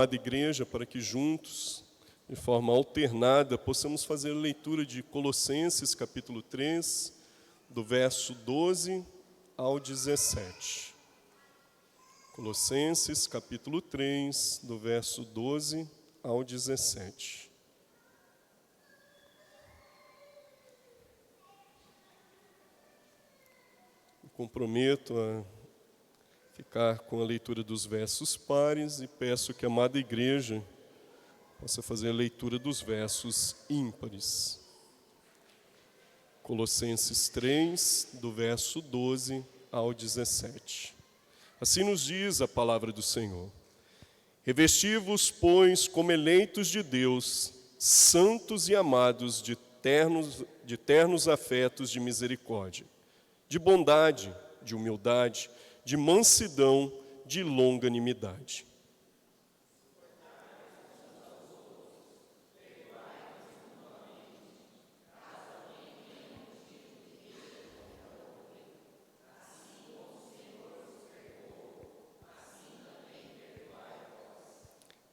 Da igreja, para que juntos, de forma alternada, possamos fazer a leitura de Colossenses, capítulo 3, do verso 12 ao 17. Colossenses, capítulo 3, do verso 12 ao 17. Me comprometo a ficar com a leitura dos versos pares e peço que a amada igreja possa fazer a leitura dos versos ímpares. Colossenses 3, do verso 12 ao 17. Assim nos diz a palavra do Senhor: Revesti-vos, pois, como eleitos de Deus, santos e amados de ternos afetos de misericórdia, de bondade, de humildade, de mansidão, de longanimidade.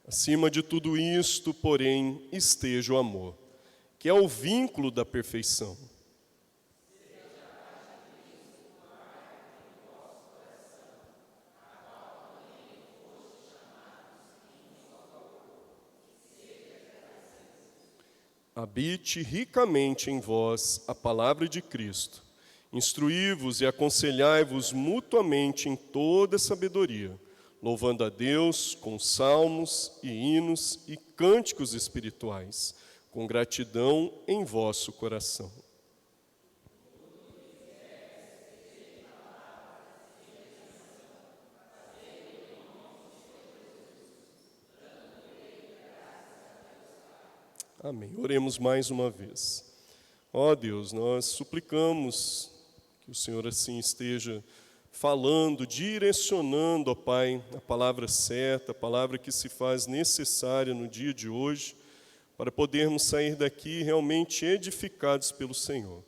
Acima de tudo isto, porém, esteja o amor, que é o vínculo da perfeição. Habite ricamente em vós a palavra de Cristo. Instruí-vos e aconselhai-vos mutuamente em toda sabedoria, louvando a Deus com salmos e hinos e cânticos espirituais, com gratidão em vosso coração. Amém. Oremos mais uma vez. Ó Deus, nós suplicamos que o Senhor assim esteja falando, direcionando, ó Pai, a palavra certa, a palavra que se faz necessária no dia de hoje, para podermos sair daqui realmente edificados pelo Senhor.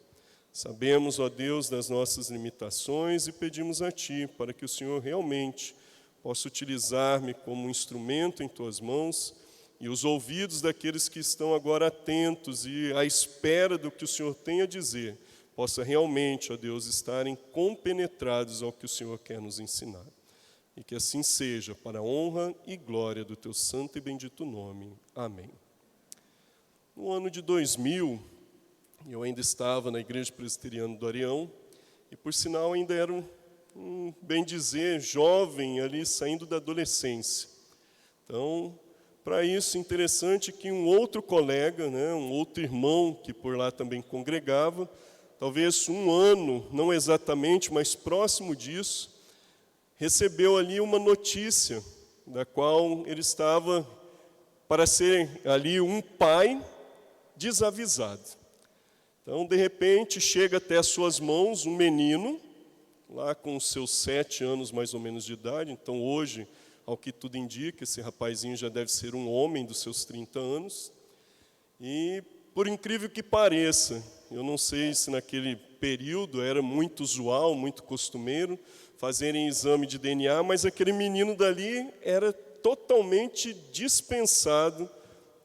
Sabemos, ó Deus, das nossas limitações e pedimos a Ti para que o Senhor realmente possa utilizar-me como um instrumento em Tuas mãos e os ouvidos daqueles que estão agora atentos e à espera do que o Senhor tem a dizer, possa realmente, ó Deus, estarem compenetrados ao que o Senhor quer nos ensinar. E que assim seja, para a honra e glória do Teu santo e bendito nome. Amém. No ano de 2000, eu ainda estava na Igreja Presbiteriana do Areião, e por sinal ainda era bem dizer, jovem ali, saindo da adolescência. Então, para isso, interessante que um outro colega, um outro irmão que por lá também congregava, talvez um ano, não exatamente, mas próximo disso, recebeu ali uma notícia, da qual ele estava para ser ali um pai desavisado. Então, de repente, chega até as suas mãos um menino, lá com os seus 7 anos mais ou menos de idade, então hoje, ao que tudo indica, esse rapazinho já deve ser um homem dos seus 30 anos. E, por incrível que pareça, eu não sei se naquele período era muito usual, muito costumeiro, fazerem exame de DNA, mas aquele menino dali era totalmente dispensado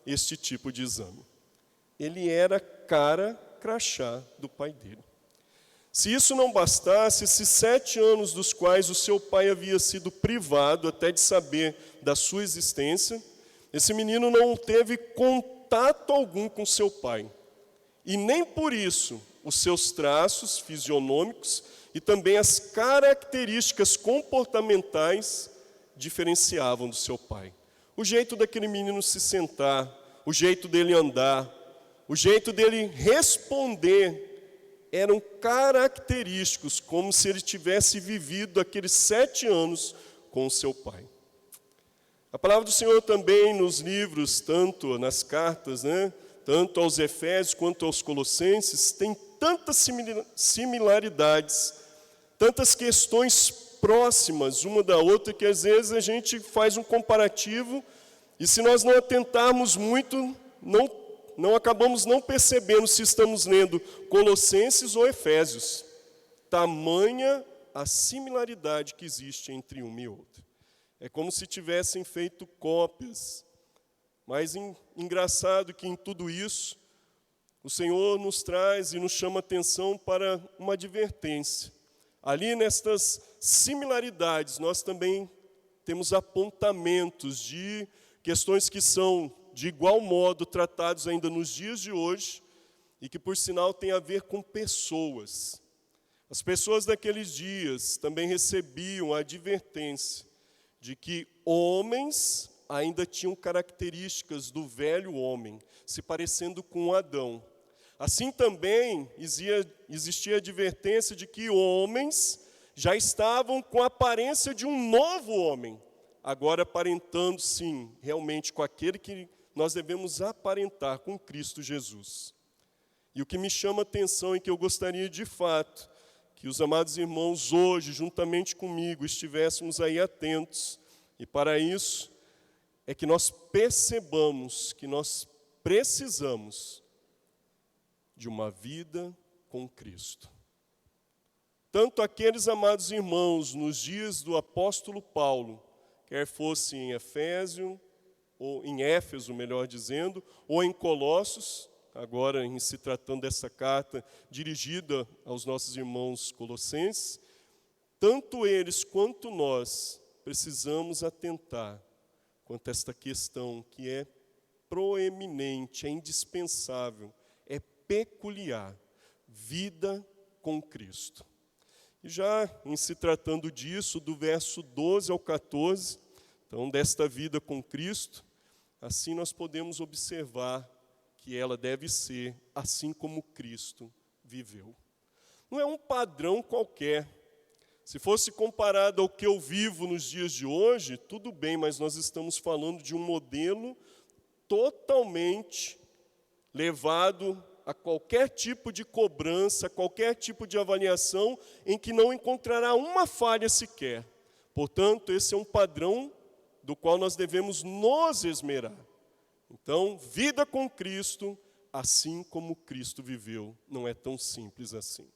este tipo de exame. Ele era cara crachá do pai dele. Se isso não bastasse, esses 7 anos dos quais o seu pai havia sido privado até de saber da sua existência, esse menino não teve contato algum com seu pai. E nem por isso os seus traços fisionômicos e também as características comportamentais diferenciavam do seu pai. O jeito daquele menino se sentar, o jeito dele andar, o jeito dele responder eram característicos, como se ele tivesse vivido aqueles 7 anos com o seu pai. A palavra do Senhor também nos livros, tanto nas cartas, tanto aos Efésios quanto aos Colossenses, tem tantas similaridades, tantas questões próximas uma da outra, que às vezes a gente faz um comparativo, e se nós não atentarmos muito, não acabamos não percebendo se estamos lendo Colossenses ou Efésios. Tamanha a similaridade que existe entre uma e outra. É como se tivessem feito cópias. Mas engraçado que em tudo isso, o Senhor nos traz e nos chama atenção para uma advertência. Ali nestas similaridades, nós também temos apontamentos de questões que são de igual modo tratados ainda nos dias de hoje e que, por sinal, têm a ver com pessoas. As pessoas daqueles dias também recebiam a advertência de que homens ainda tinham características do velho homem, se parecendo com Adão. Assim também existia a advertência de que homens já estavam com a aparência de um novo homem, agora aparentando, sim, realmente com aquele que nós devemos aparentar, com Cristo Jesus. E o que me chama a atenção e que eu gostaria de fato que os amados irmãos hoje, juntamente comigo, estivéssemos aí atentos, e para isso é que nós percebamos que nós precisamos de uma vida com Cristo. Tanto aqueles amados irmãos nos dias do apóstolo Paulo, quer fosse em Efésio, ou em Éfeso, melhor dizendo, ou em Colossos, agora em se tratando dessa carta dirigida aos nossos irmãos colossenses, tanto eles quanto nós precisamos atentar quanto a esta questão que é proeminente, é indispensável, é peculiar, vida com Cristo. E já em se tratando disso, do verso 12 ao 14, então desta vida com Cristo, assim nós podemos observar que ela deve ser assim como Cristo viveu. Não é um padrão qualquer. Se fosse comparado ao que eu vivo nos dias de hoje, tudo bem, mas nós estamos falando de um modelo totalmente levado a qualquer tipo de cobrança, a qualquer tipo de avaliação, em que não encontrará uma falha sequer. Portanto, esse é um padrão do qual nós devemos nos esmerar. Então, vida com Cristo, assim como Cristo viveu, não é tão simples assim.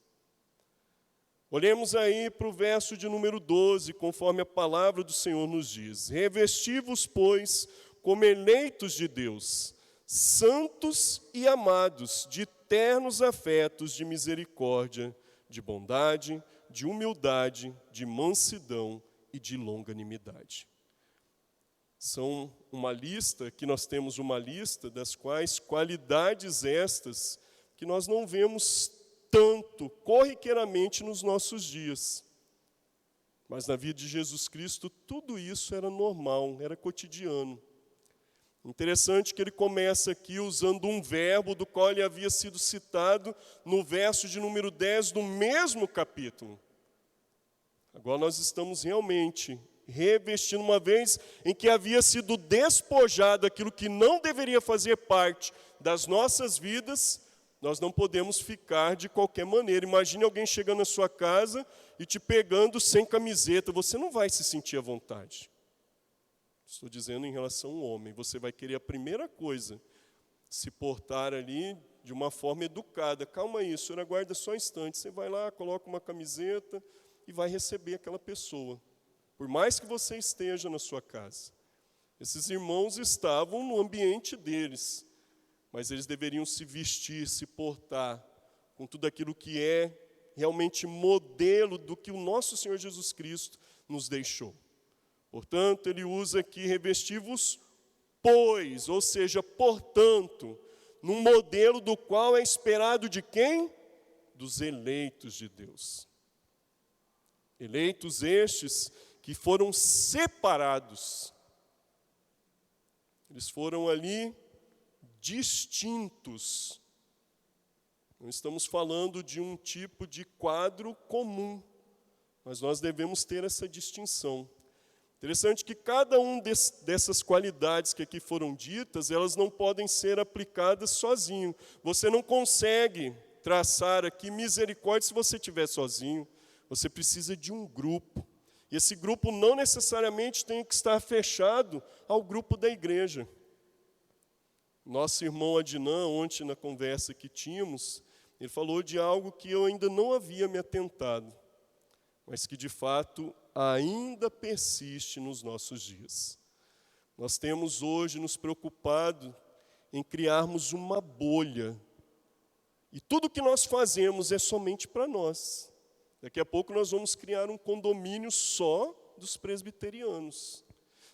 Olhemos aí para o verso de número 12, conforme a palavra do Senhor nos diz. Revesti-vos, pois, como eleitos de Deus, santos e amados, de ternos afetos, de misericórdia, de bondade, de humildade, de mansidão e de longanimidade. São uma lista, que nós temos uma lista das quais qualidades estas que nós não vemos tanto, corriqueiramente nos nossos dias. Mas na vida de Jesus Cristo, tudo isso era normal, era cotidiano. Interessante que ele começa aqui usando um verbo do qual ele havia sido citado no verso de número 10 do mesmo capítulo. Agora nós estamos realmente revestindo, uma vez em que havia sido despojado aquilo que não deveria fazer parte das nossas vidas, nós não podemos ficar de qualquer maneira. Imagine alguém chegando na sua casa e te pegando sem camiseta, você não vai se sentir à vontade. Estou dizendo em relação ao homem, você vai querer a primeira coisa, se portar ali de uma forma educada. Calma aí, a senhora aguarda só um instante, você vai lá, coloca uma camiseta e vai receber aquela pessoa. Por mais que você esteja na sua casa. Esses irmãos estavam no ambiente deles, mas eles deveriam se vestir, se portar com tudo aquilo que é realmente modelo do que o nosso Senhor Jesus Cristo nos deixou. Portanto, ele usa aqui revesti-vos, pois, ou seja, portanto, num modelo do qual é esperado de quem? Dos eleitos de Deus. Eleitos estes que foram separados. Eles foram ali distintos. Não estamos falando de um tipo de quadro comum, mas nós devemos ter essa distinção. Interessante que cada um dessas qualidades que aqui foram ditas, elas não podem ser aplicadas sozinho. Você não consegue traçar aqui misericórdia se você estiver sozinho. Você precisa de um grupo. E esse grupo não necessariamente tem que estar fechado ao grupo da igreja. Nosso irmão Adnan, ontem na conversa que tínhamos, ele falou de algo que eu ainda não havia me atentado, mas que de fato ainda persiste nos nossos dias. Nós temos hoje nos preocupado em criarmos uma bolha. E tudo que nós fazemos é somente para nós. Daqui a pouco nós vamos criar um condomínio só dos presbiterianos.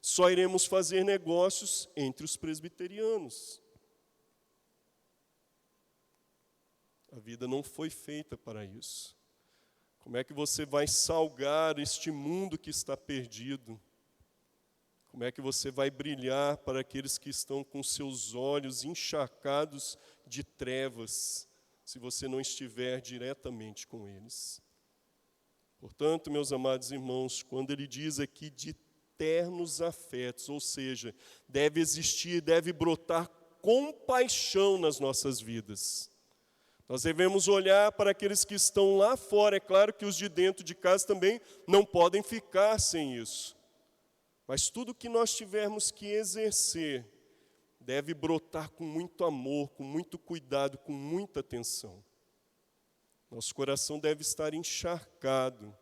Só iremos fazer negócios entre os presbiterianos. A vida não foi feita para isso. Como é que você vai salgar este mundo que está perdido? Como é que você vai brilhar para aqueles que estão com seus olhos encharcados de trevas, se você não estiver diretamente com eles? Portanto, meus amados irmãos, quando ele diz aqui de ternos afetos, ou seja, deve existir, deve brotar compaixão nas nossas vidas. Nós devemos olhar para aqueles que estão lá fora. É claro que os de dentro de casa também não podem ficar sem isso. Mas tudo que nós tivermos que exercer deve brotar com muito amor, com muito cuidado, com muita atenção. Nosso coração deve estar encharcado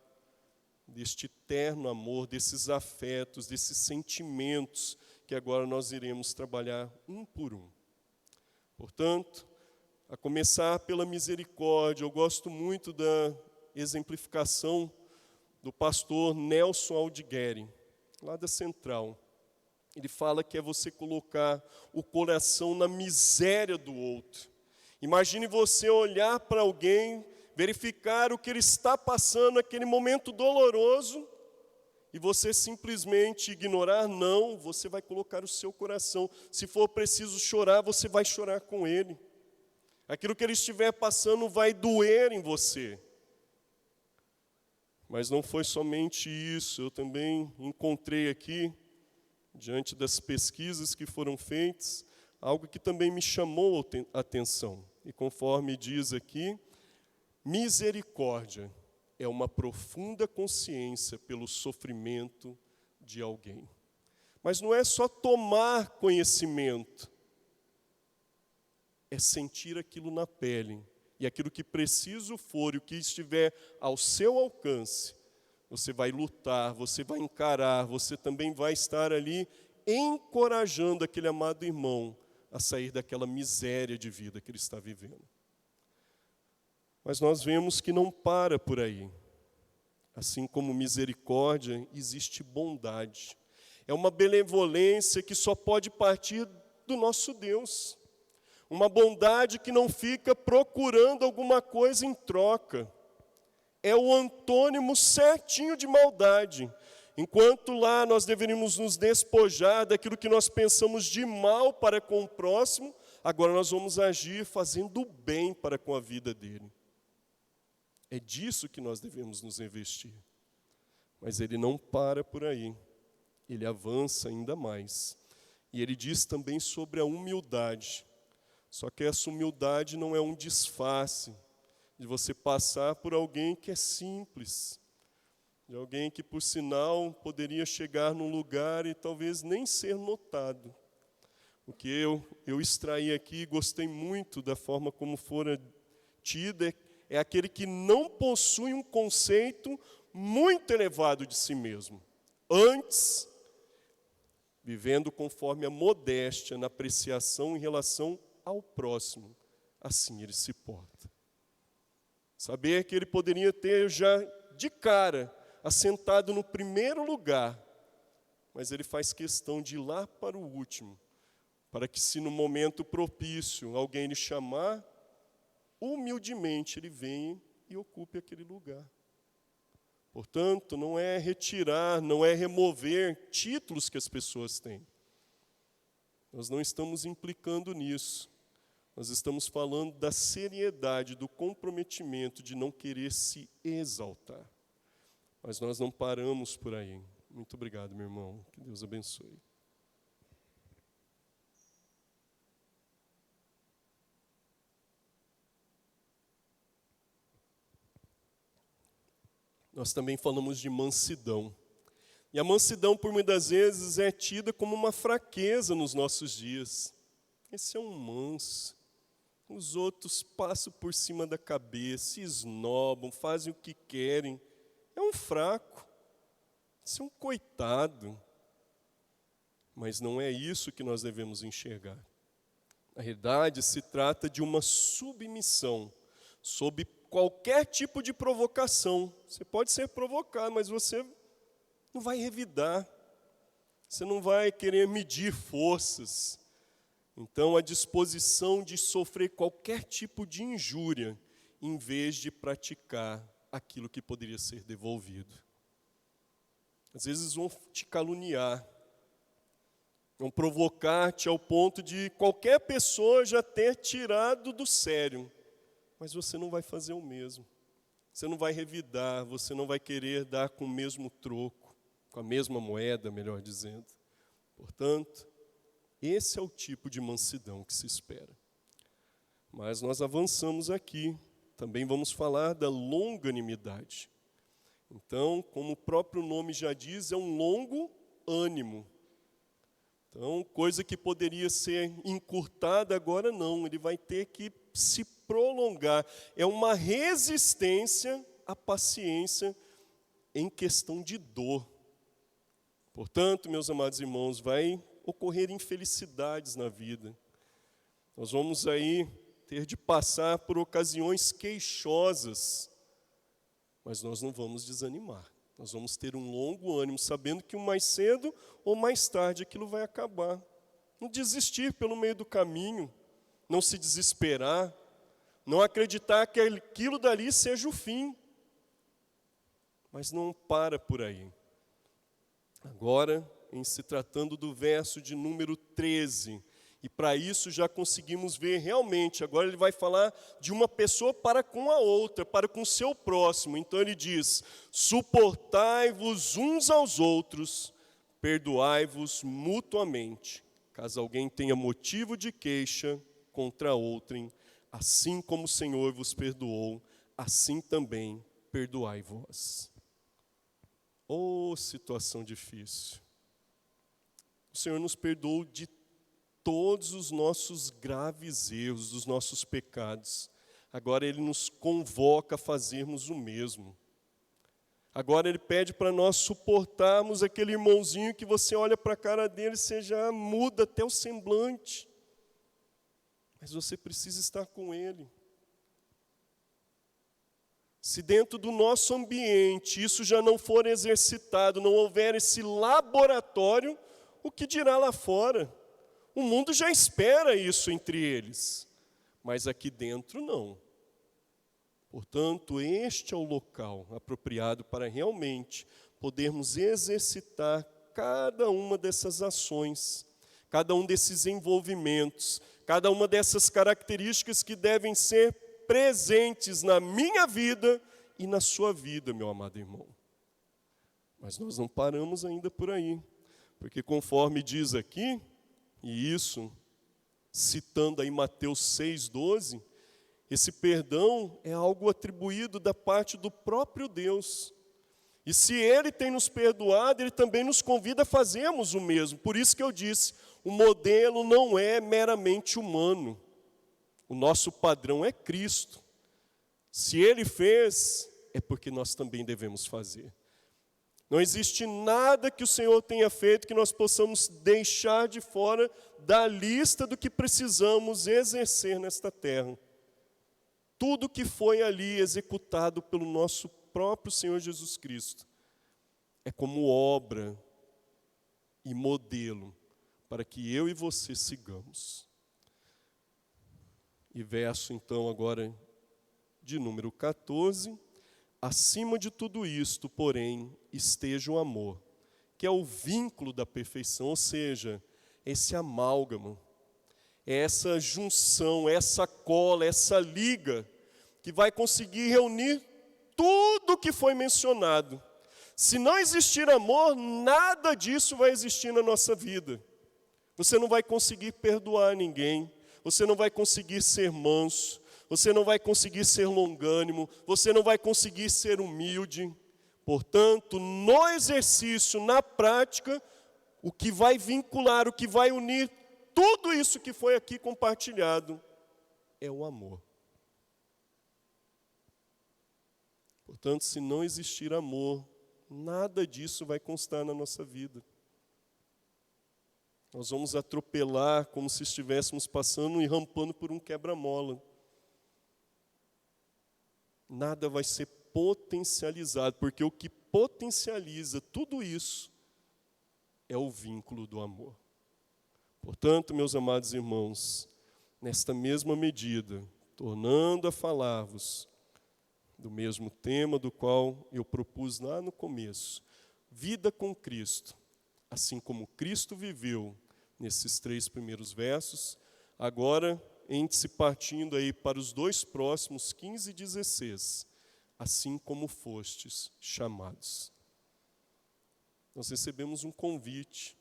deste terno amor, desses afetos, desses sentimentos que agora nós iremos trabalhar um por um. Portanto, a começar pela misericórdia, eu gosto muito da exemplificação do pastor Nelson Aldigueri, lá da Central. Ele fala que é você colocar o coração na miséria do outro. Imagine você olhar para alguém, verificar o que ele está passando, aquele momento doloroso, e você simplesmente ignorar. Não, você vai colocar o seu coração. Se for preciso chorar, você vai chorar com ele. Aquilo que ele estiver passando vai doer em você. Mas não foi somente isso, eu também encontrei aqui, diante das pesquisas que foram feitas, algo que também me chamou a atenção. E conforme diz aqui, misericórdia é uma profunda consciência pelo sofrimento de alguém. Mas não é só tomar conhecimento, é sentir aquilo na pele. E aquilo que preciso for, e o que estiver ao seu alcance, você vai lutar, você vai encarar, você também vai estar ali encorajando aquele amado irmão a sair daquela miséria de vida que ele está vivendo. Mas nós vemos que não para por aí. Assim como misericórdia, existe bondade. É uma benevolência que só pode partir do nosso Deus. Uma bondade que não fica procurando alguma coisa em troca. É o antônimo certinho de maldade. Enquanto lá nós deveríamos nos despojar daquilo que nós pensamos de mal para com o próximo, agora nós vamos agir fazendo bem para com a vida dele. É disso que nós devemos nos investir. Mas ele não para por aí. Ele avança ainda mais. E ele diz também sobre a humildade. Só que essa humildade não é um disfarce de você passar por alguém que é simples, de alguém que, por sinal, poderia chegar num lugar e talvez nem ser notado. O que eu extraí aqui, gostei muito da forma como fora tida, é aquele que não possui um conceito muito elevado de si mesmo. Antes, vivendo conforme a modéstia na apreciação em relação ao próximo, assim ele se porta. Saber que ele poderia ter já de cara assentado no primeiro lugar, mas ele faz questão de ir lá para o último, para que se no momento propício alguém lhe chamar, humildemente ele venha e ocupe aquele lugar. Portanto, não é retirar, não é remover títulos que as pessoas têm. Nós não estamos implicando nisso. Nós estamos falando da seriedade, do comprometimento de não querer se exaltar. Mas nós não paramos por aí. Muito obrigado, meu irmão. Que Deus abençoe. Nós também falamos de mansidão. E a mansidão, por muitas vezes, é tida como uma fraqueza nos nossos dias. Esse é um manso. Os outros passam por cima da cabeça, esnobam, fazem o que querem. É um fraco. Você é um coitado. Mas não é isso que nós devemos enxergar. Na realidade, se trata de uma submissão sob qualquer tipo de provocação. Você pode ser provocado, mas você não vai revidar. Você não vai querer medir forças. Então, a disposição de sofrer qualquer tipo de injúria, em vez de praticar aquilo que poderia ser devolvido. Às vezes vão te caluniar, vão provocar-te ao ponto de qualquer pessoa já ter tirado do sério. Mas você não vai fazer o mesmo. Você não vai revidar, você não vai querer dar com o mesmo troco, com a mesma moeda, melhor dizendo. Portanto, esse é o tipo de mansidão que se espera. Mas nós avançamos aqui. Também vamos falar da longanimidade. Então, como o próprio nome já diz, é um longo ânimo. Então, coisa que poderia ser encurtada, agora não. Ele vai ter que se prolongar. É uma resistência à paciência em questão de dor. Portanto, meus amados irmãos, vai ocorrer infelicidades na vida. Nós vamos aí ter de passar por ocasiões queixosas, mas nós não vamos desanimar. Nós vamos ter um longo ânimo, sabendo que mais cedo ou mais tarde aquilo vai acabar. Não desistir pelo meio do caminho, não se desesperar, não acreditar que aquilo dali seja o fim. Mas não para por aí. Agora, em se tratando do verso de número 13, e para isso já conseguimos ver realmente, agora ele vai falar de uma pessoa para com a outra, para com o seu próximo. Então ele diz: suportai-vos uns aos outros, perdoai-vos mutuamente, caso alguém tenha motivo de queixa contra outrem, assim como o Senhor vos perdoou, assim também perdoai vós. Oh, situação difícil. O Senhor nos perdoou de todos os nossos graves erros, dos nossos pecados. Agora Ele nos convoca a fazermos o mesmo. Agora Ele pede para nós suportarmos aquele irmãozinho que você olha para a cara dele e você já muda até o semblante. Mas você precisa estar com ele. Se dentro do nosso ambiente isso já não for exercitado, não houver esse laboratório, o que dirá lá fora? O mundo já espera isso entre eles, mas aqui dentro não. Portanto, este é o local apropriado para realmente podermos exercitar cada uma dessas ações, cada um desses envolvimentos, cada uma dessas características que devem ser presentes na minha vida e na sua vida, meu amado irmão. Mas nós não paramos ainda por aí, porque conforme diz aqui, e isso, citando aí Mateus 6,12, esse perdão é algo atribuído da parte do próprio Deus. E se Ele tem nos perdoado, Ele também nos convida a fazermos o mesmo. Por isso que eu disse, o modelo não é meramente humano. O nosso padrão é Cristo. Se Ele fez, é porque nós também devemos fazer. Não existe nada que o Senhor tenha feito que nós possamos deixar de fora da lista do que precisamos exercer nesta terra. Tudo que foi ali executado pelo nosso próprio Senhor Jesus Cristo é como obra e modelo para que eu e você sigamos. E verso então agora de número 14, acima de tudo isto, porém, esteja o amor, que é o vínculo da perfeição, ou seja, esse amálgama, essa junção, essa cola, essa liga, que vai conseguir reunir tudo o que foi mencionado. Se não existir amor, nada disso vai existir na nossa vida. Você não vai conseguir perdoar ninguém, você não vai conseguir ser manso, você não vai conseguir ser longânimo, você não vai conseguir ser humilde. Portanto, no exercício, na prática, o que vai vincular, o que vai unir tudo isso que foi aqui compartilhado é o amor. Portanto, se não existir amor, Nada disso vai constar na nossa vida. Nós vamos atropelar como se estivéssemos passando e rampando por um quebra-mola. Nada vai ser potencializado, porque o que potencializa tudo isso é o vínculo do amor. Portanto, meus amados irmãos, nesta mesma medida, tornando a falar-vos do mesmo tema do qual eu propus lá no começo, vida com Cristo, assim como Cristo viveu nesses 3 primeiros versos, agora se partindo aí para os 2 próximos, 15 e 16, assim como fostes chamados. Nós recebemos um convite,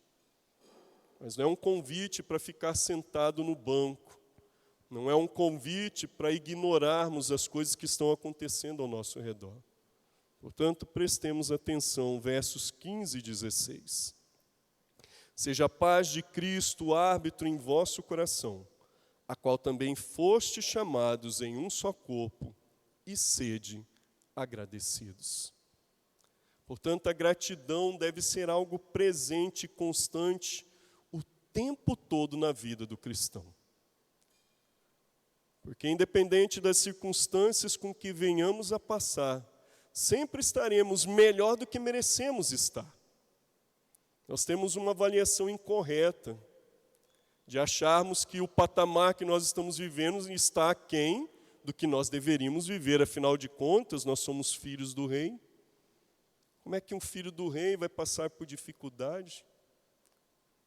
mas não é um convite para ficar sentado no banco, não é um convite para ignorarmos as coisas que estão acontecendo ao nosso redor. Portanto, prestemos atenção, versos 15 e 16. Seja a paz de Cristo árbitro em vosso coração, a qual também foste chamados em um só corpo, e sede agradecidos. Portanto, a gratidão deve ser algo presente e constante o tempo todo na vida do cristão. Porque independente das circunstâncias com que venhamos a passar, sempre estaremos melhor do que merecemos estar. Nós temos uma avaliação incorreta de acharmos que o patamar que nós estamos vivendo está aquém do que nós deveríamos viver. Afinal de contas, nós somos filhos do rei. Como é que um filho do rei vai passar por dificuldade?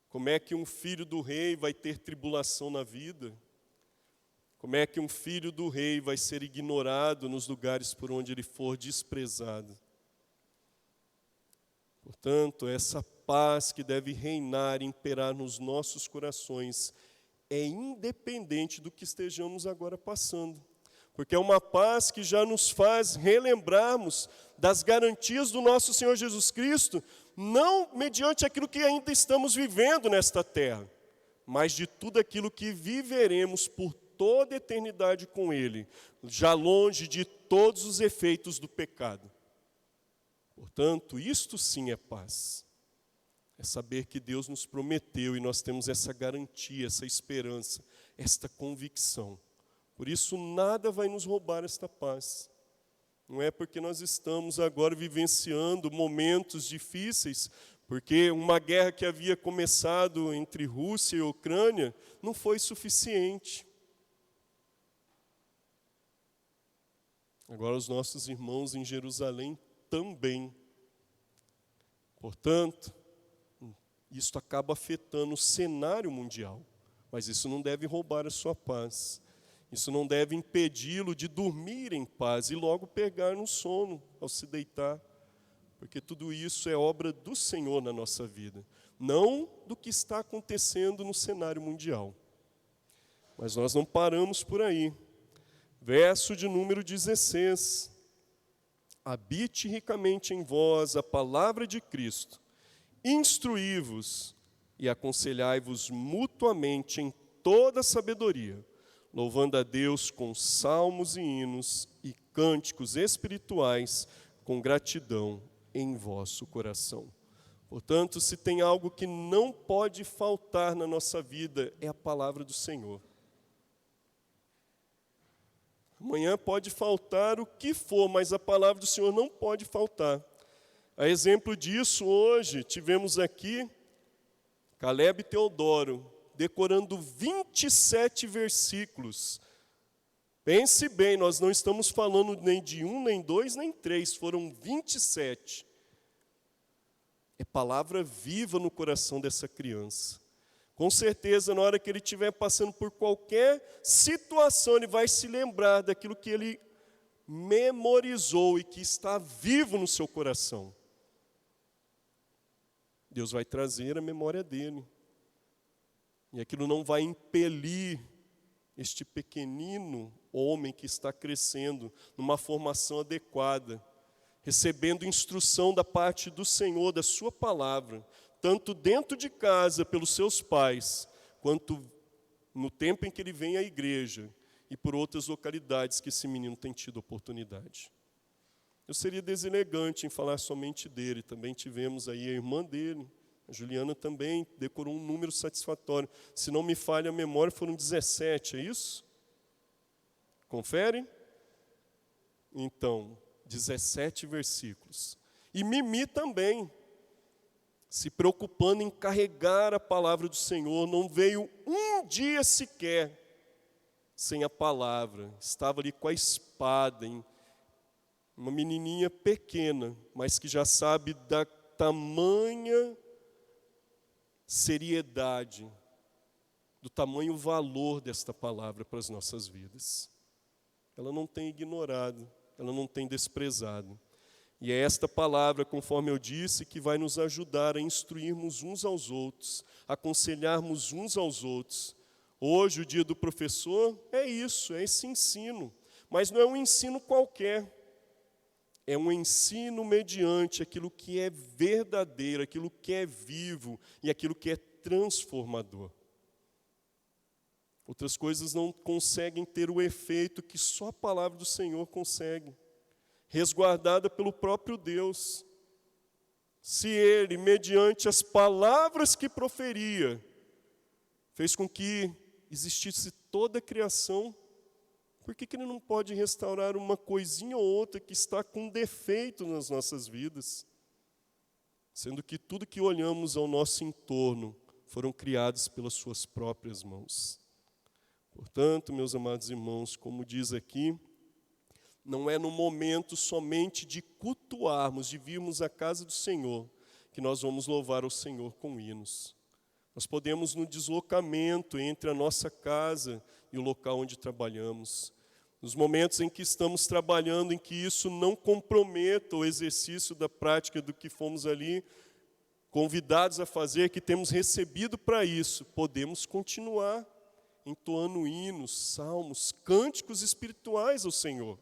Como é que um filho do rei vai ter tribulação na vida? Como é que um filho do rei vai ser ignorado nos lugares por onde ele for desprezado? Portanto, essa paz que deve reinar e imperar nos nossos corações é independente do que estejamos agora passando. Porque é uma paz que já nos faz relembrarmos das garantias do nosso Senhor Jesus Cristo, não mediante aquilo que ainda estamos vivendo nesta terra, mas de tudo aquilo que viveremos por toda a eternidade com Ele, já longe de todos os efeitos do pecado. Portanto, isto sim é paz. É saber que Deus nos prometeu e nós temos essa garantia, essa esperança, esta convicção. Por isso, nada vai nos roubar esta paz. Não é porque nós estamos agora vivenciando momentos difíceis, porque uma guerra que havia começado entre Rússia e Ucrânia não foi suficiente. Agora os nossos irmãos em Jerusalém também. Portanto, isso acaba afetando o cenário mundial, mas isso não deve roubar a sua paz. Isso não deve impedi-lo de dormir em paz e logo pegar no sono ao se deitar, porque tudo isso é obra do Senhor na nossa vida, não do que está acontecendo no cenário mundial. Mas nós não paramos por aí. Verso de número 16. Habite ricamente em vós a palavra de Cristo, instruí-vos e aconselhai-vos mutuamente em toda sabedoria, louvando a Deus com salmos e hinos e cânticos espirituais com gratidão em vosso coração. Portanto, se tem algo que não pode faltar na nossa vida, é a palavra do Senhor. Amanhã pode faltar o que for, mas a palavra do Senhor não pode faltar. A exemplo disso, hoje tivemos aqui Caleb e Teodoro decorando 27 versículos. Pense bem, nós não estamos falando nem de 1, nem 2, nem 3, foram 27. É palavra viva no coração dessa criança. Com certeza, na hora que ele estiver passando por qualquer situação, ele vai se lembrar daquilo que ele memorizou e que está vivo no seu coração. Deus vai trazer a memória dele. E aquilo não vai impelir este pequenino homem que está crescendo numa formação adequada, recebendo instrução da parte do Senhor, da sua palavra, tanto dentro de casa, pelos seus pais, quanto no tempo em que ele vem à igreja e por outras localidades que esse menino tem tido oportunidade. Eu seria deselegante em falar somente dele. Também tivemos aí a irmã dele, a Juliana também decorou um número satisfatório. Se não me falha a memória, foram 17, é isso? Confere? Então, 17 versículos. E Mimi também, se preocupando em carregar a palavra do Senhor, não veio um dia sequer sem a palavra. Estava ali com a espada, uma menininha pequena, mas que já sabe da tamanha seriedade, do tamanho valor desta palavra para as nossas vidas. Ela não tem ignorado, ela não tem desprezado. E é esta palavra, conforme eu disse, que vai nos ajudar a instruirmos uns aos outros, aconselharmos uns aos outros. Hoje, o dia do professor, é isso, é esse ensino. Mas não é um ensino qualquer. É um ensino mediante aquilo que é verdadeiro, aquilo que é vivo e aquilo que é transformador. Outras coisas não conseguem ter o efeito que só a palavra do Senhor consegue, resguardada pelo próprio Deus. Se Ele, mediante as palavras que proferia, fez com que existisse toda a criação, por que Ele não pode restaurar uma coisinha ou outra que está com defeito nas nossas vidas? Sendo que tudo que olhamos ao nosso entorno foram criados pelas suas próprias mãos. Portanto, meus amados irmãos, como diz aqui, não é no momento somente de cultuarmos, de virmos à casa do Senhor, que nós vamos louvar ao Senhor com hinos. Nós podemos, no deslocamento entre a nossa casa e o local onde trabalhamos, nos momentos em que estamos trabalhando, em que isso não comprometa o exercício da prática do que fomos ali convidados a fazer, que temos recebido para isso, podemos continuar entoando hinos, salmos, cânticos espirituais ao Senhor.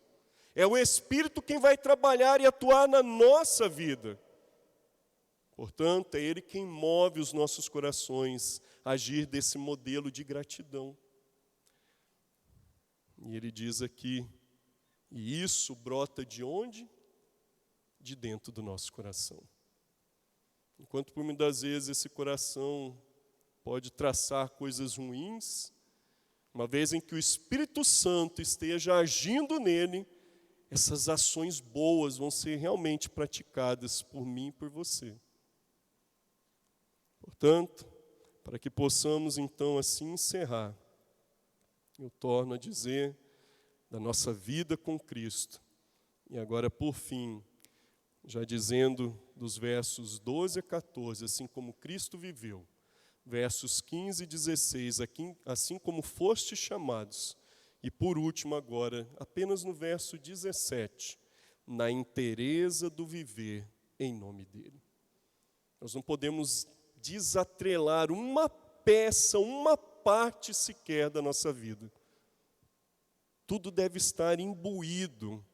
É o Espírito quem vai trabalhar e atuar na nossa vida. Portanto, é Ele quem move os nossos corações a agir desse modelo de gratidão. E Ele diz aqui, e isso brota de onde? De dentro do nosso coração. Enquanto por muitas vezes esse coração pode traçar coisas ruins, uma vez em que o Espírito Santo esteja agindo nele, essas ações boas vão ser realmente praticadas por mim e por você. Portanto, para que possamos então assim encerrar, eu torno a dizer da nossa vida com Cristo. E agora, por fim, já dizendo dos versos 12 a 14, assim como Cristo viveu, versos 15 e 16, assim como foste chamados. E por último agora, apenas no verso 17, na inteireza do viver em nome dEle. Nós não podemos desatrelar uma peça, uma parte sequer da nossa vida. Tudo deve estar imbuído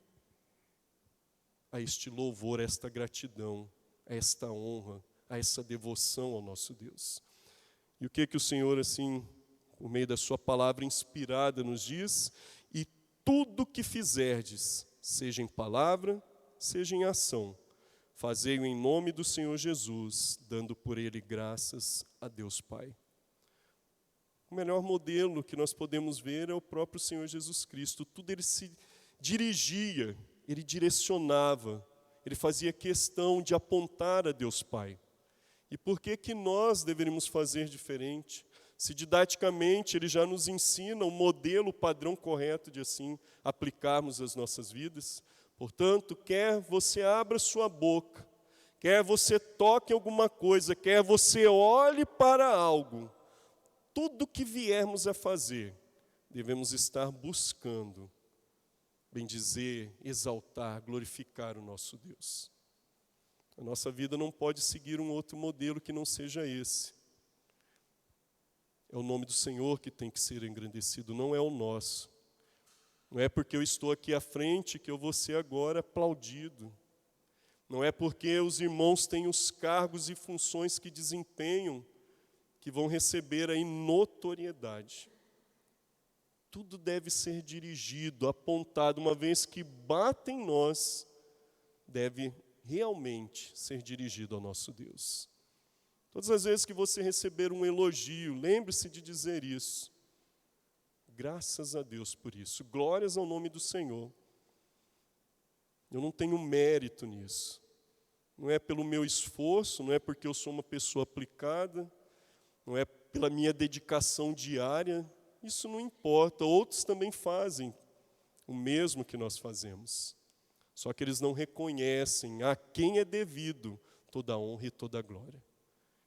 a este louvor, a esta gratidão, a esta honra, a essa devoção ao nosso Deus. E o que o Senhor, assim, por meio da sua palavra inspirada, nos diz? E tudo que fizerdes, seja em palavra, seja em ação, fazei-o em nome do Senhor Jesus, dando por Ele graças a Deus Pai. O melhor modelo que nós podemos ver é o próprio Senhor Jesus Cristo. Tudo Ele se dirigia, Ele direcionava, Ele fazia questão de apontar a Deus Pai. E por que nós deveríamos fazer diferente? Se didaticamente Ele já nos ensina o modelo, o padrão correto de assim aplicarmos as nossas vidas. Portanto, quer você abra sua boca, quer você toque alguma coisa, quer você olhe para algo, tudo que viermos a fazer, devemos estar buscando bendizer, exaltar, glorificar o nosso Deus. A nossa vida não pode seguir um outro modelo que não seja esse. É o nome do Senhor que tem que ser engrandecido, não é o nosso. Não é porque eu estou aqui à frente que eu vou ser agora aplaudido. Não é porque os irmãos têm os cargos e funções que desempenham que vão receber aí notoriedade. Tudo deve ser dirigido, apontado, uma vez que bate em nós deve realmente ser dirigido ao nosso Deus. Todas as vezes que você receber um elogio, lembre-se de dizer isso. Graças a Deus por isso. Glórias ao nome do Senhor. Eu não tenho mérito nisso. Não é pelo meu esforço, não é porque eu sou uma pessoa aplicada, não é pela minha dedicação diária. Isso não importa. Outros também fazem o mesmo que nós fazemos. Só que eles não reconhecem a quem é devido toda a honra e toda a glória.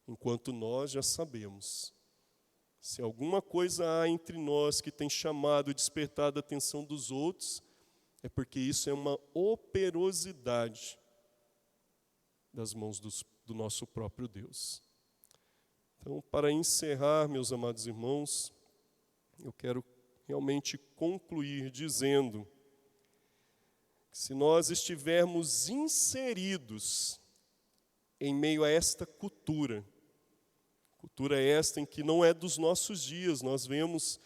Enquanto nós já sabemos. Se alguma coisa há entre nós que tem chamado e despertado a atenção dos outros, é porque isso é uma operosidade das mãos do nosso próprio Deus. Então, para encerrar, meus amados irmãos, eu quero realmente concluir dizendo que se nós estivermos inseridos em meio a esta cultura esta em que não é dos nossos dias, nós vemos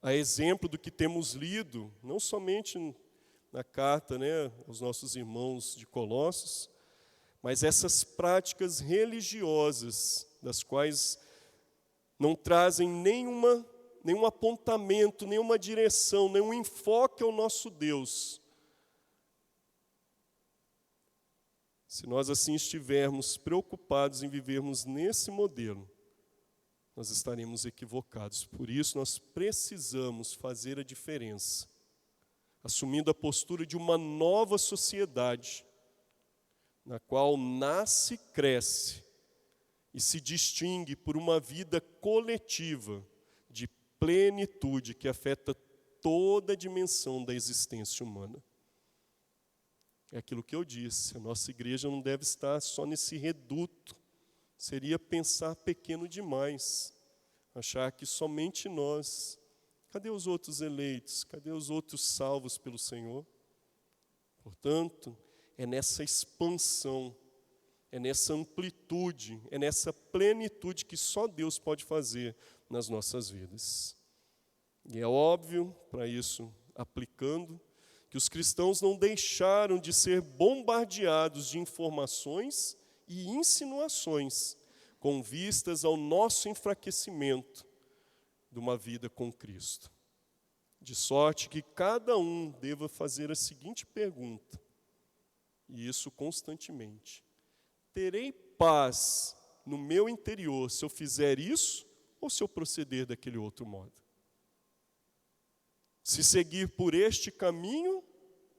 a exemplo do que temos lido, não somente na carta, aos nossos irmãos de Colossos, mas essas práticas religiosas, das quais não trazem nenhum apontamento, nenhuma direção, nenhum enfoque ao nosso Deus. Se nós assim estivermos preocupados em vivermos nesse modelo, nós estaremos equivocados. Por isso nós precisamos fazer a diferença, assumindo a postura de uma nova sociedade, na qual nasce, cresce e se distingue por uma vida coletiva de plenitude que afeta toda a dimensão da existência humana. É aquilo que eu disse, a nossa igreja não deve estar só nesse reduto. Seria pensar pequeno demais, achar que somente nós. Cadê os outros eleitos? Cadê os outros salvos pelo Senhor? Portanto, é nessa expansão, é nessa amplitude, é nessa plenitude que só Deus pode fazer nas nossas vidas. E é óbvio, para isso, aplicando, que os cristãos não deixaram de ser bombardeados de informações e insinuações com vistas ao nosso enfraquecimento de uma vida com Cristo. De sorte que cada um deva fazer a seguinte pergunta, e isso constantemente: terei paz no meu interior se eu fizer isso ou se eu proceder daquele outro modo? Se seguir por este caminho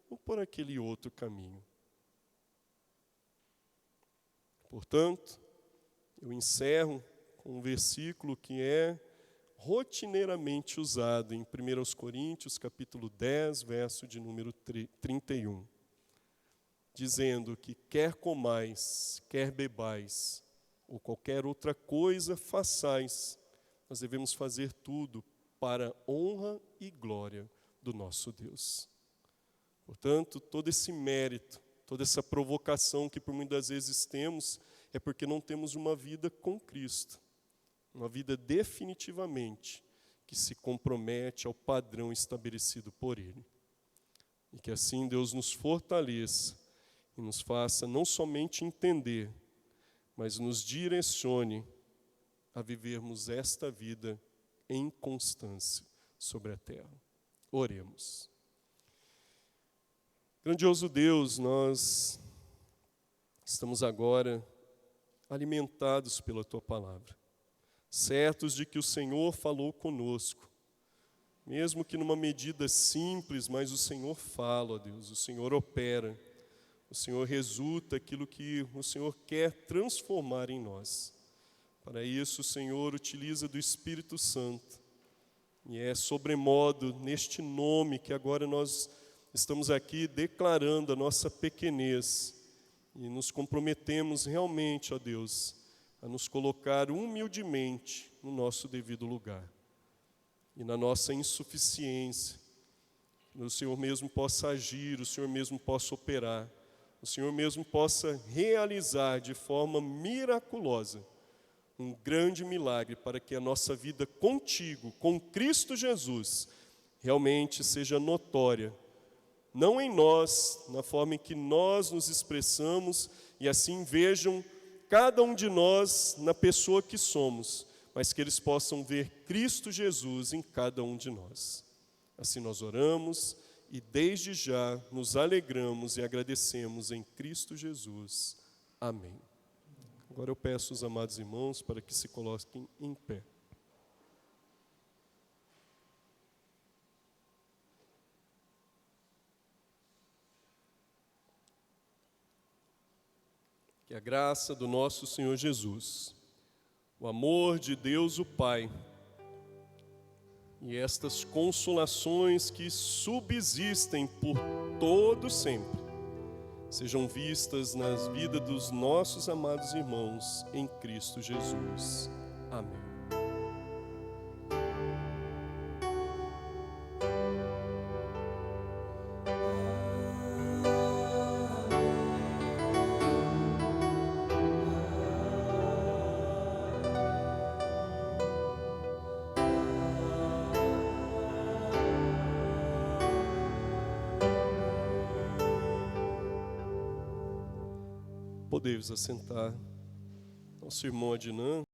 ou por aquele outro caminho? Portanto, eu encerro com um versículo que é rotineiramente usado em 1 Coríntios, capítulo 10, verso de número 31, dizendo que quer comais, quer bebais, ou qualquer outra coisa façais, nós devemos fazer tudo para a honra e glória do nosso Deus. Portanto, todo esse mérito, toda essa provocação que por muitas vezes temos, é porque não temos uma vida com Cristo, uma vida definitivamente que se compromete ao padrão estabelecido por Ele. E que assim Deus nos fortaleça e nos faça não somente entender, mas nos direcione a vivermos esta vida em constância sobre a terra. Oremos. Grandioso Deus, nós estamos agora alimentados pela Tua palavra, certos de que o Senhor falou conosco, mesmo que numa medida simples, mas o Senhor fala, ó Deus, o Senhor opera, o Senhor resulta aquilo que o Senhor quer transformar em nós. Para isso, o Senhor utiliza do Espírito Santo. E é sobremodo neste nome que agora nós estamos aqui declarando a nossa pequenez. E nos comprometemos realmente, ó Deus, a nos colocar humildemente no nosso devido lugar. E na nossa insuficiência, o Senhor mesmo possa agir, o Senhor mesmo possa operar, o Senhor mesmo possa realizar de forma miraculosa um grande milagre para que a nossa vida contigo, com Cristo Jesus, realmente seja notória não em nós, na forma em que nós nos expressamos, e assim vejam cada um de nós na pessoa que somos, mas que eles possam ver Cristo Jesus em cada um de nós. Assim nós oramos e desde já nos alegramos e agradecemos em Cristo Jesus. Amém. Agora eu peço aos amados irmãos para que se coloquem em pé. Que a graça do nosso Senhor Jesus, o amor de Deus o Pai e estas consolações que subsistem por todo sempre, sejam vistas nas vidas dos nossos amados irmãos em Cristo Jesus. Amém. Podeis assentar. Nosso irmão Adnan